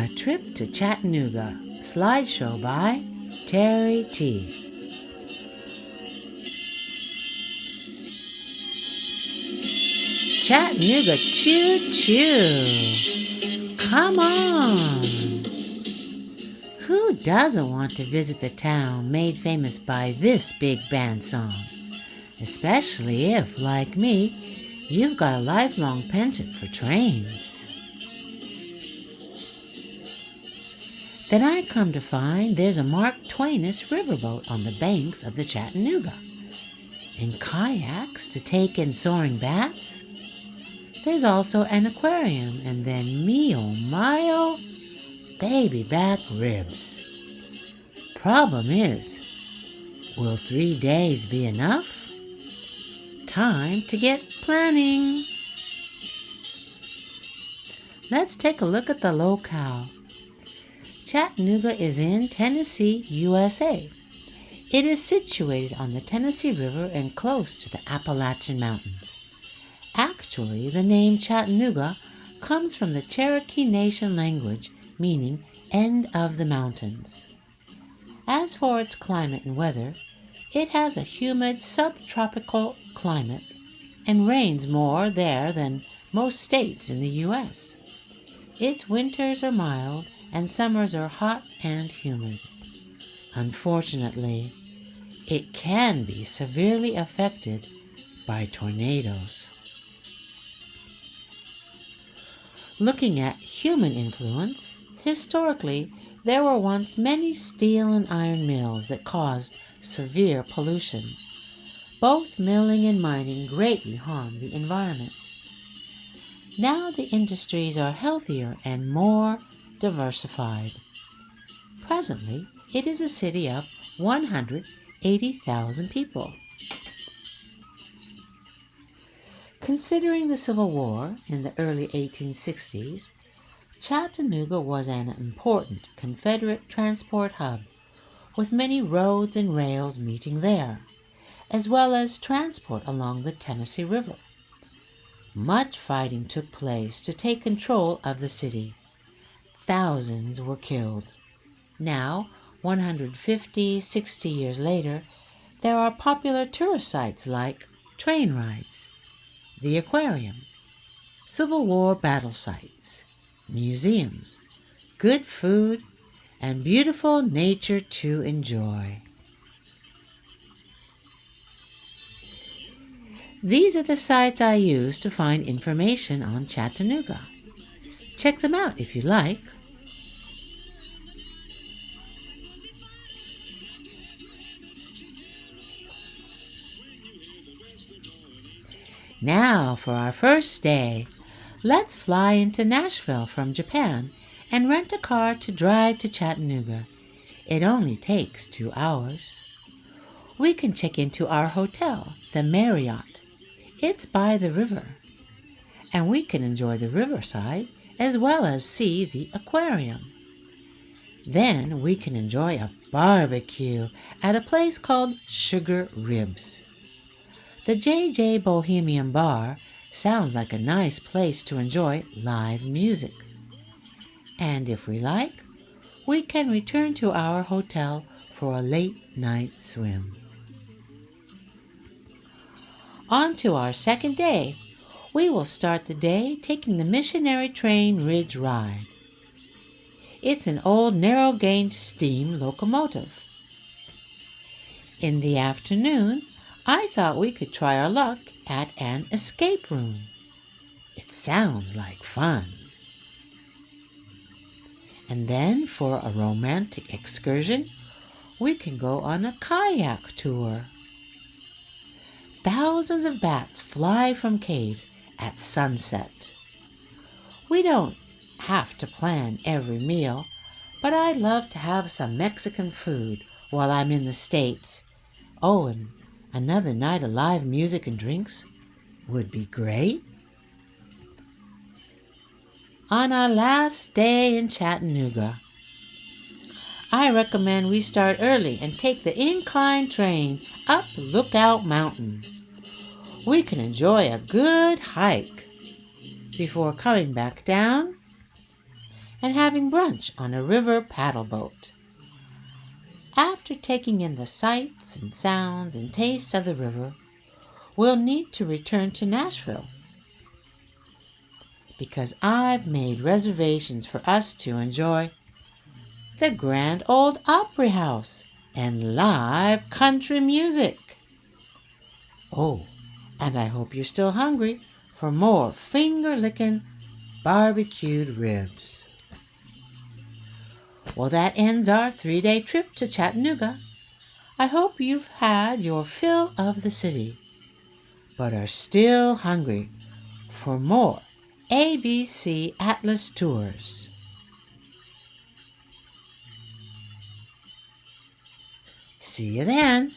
A Trip to Chattanooga, slideshow by Terry T. Chattanooga choo-choo! Come on! Who doesn't want to visit the town made famous by this big band song? Especially if, like me, you've got a lifelong penchant for trains. Then I come to find there's a Mark Twainist riverboat on the banks of the Chattanooga, and kayaks to take in soaring bats. There's also an aquarium, and then me oh my oh, baby back ribs. Problem is, will 3 days be enough? Time to get planning. Let's take a look at the locale. Chattanooga is in Tennessee, USA. It is situated on the Tennessee River and close to the Appalachian Mountains. Actually, the name Chattanooga comes from the Cherokee Nation language meaning end of the mountains. As for its climate and weather, it has a humid subtropical climate and rains more there than most states in the U.S. Its winters are mild and summers are hot and humid. Unfortunately, it can be severely affected by tornadoes. Looking at human influence, historically, there were once many steel and iron mills that caused severe pollution. Both milling and mining greatly harmed the environment. Now the industries are healthier and more diversified. Presently, it is a city of 180,000 people. Considering the Civil War in the early 1860s, Chattanooga was an important Confederate transport hub, with many roads and rails meeting there, as well as transport along the Tennessee River. Much fighting took place to take control of the city. Thousands were killed. Now, 150-60 years later, there are popular tourist sites like train rides, the aquarium, Civil War battle sites, museums, good food, and beautiful nature to enjoy. These are the sites I use to find information on Chattanooga. Check them out if you like. Now for our first day, let's fly into Nashville from Japan and rent a car to drive to Chattanooga. It only takes 2 hours. We can check into our hotel, the Marriott. It's by the river, and we can enjoy the riverside as well as see the aquarium. Then we can enjoy a barbecue at a place called Sugar Ribs. The J.J. Bohemian Bar sounds like a nice place to enjoy live music. And if we like, we can return to our hotel for a late night swim. On to our second day. We will start the day taking the Missionary Train Ridge Ride. It's an old narrow-gauge steam locomotive. In the afternoon, I thought we could try our luck at an escape room. It sounds like fun. And then for a romantic excursion, we can go on a kayak tour. Thousands of bats fly from caves at sunset. We don't have to plan every meal, but I'd love to have some Mexican food while I'm in the States. Oh, and another night of live music and drinks would be great. On our last day in Chattanooga, I recommend we start early and take the incline train up Lookout Mountain. We can enjoy a good hike before coming back down and having brunch on a river paddle boat. After taking in the sights and sounds and tastes of the river, we'll need to return to Nashville because I've made reservations for us to enjoy the Grand Ole Opry House and live country music. Oh, and I hope you're still hungry for more finger-licking barbecued ribs. Well, that ends our 3-day trip to Chattanooga. I hope you've had your fill of the city, but are still hungry for more ABC Atlas tours. See you then.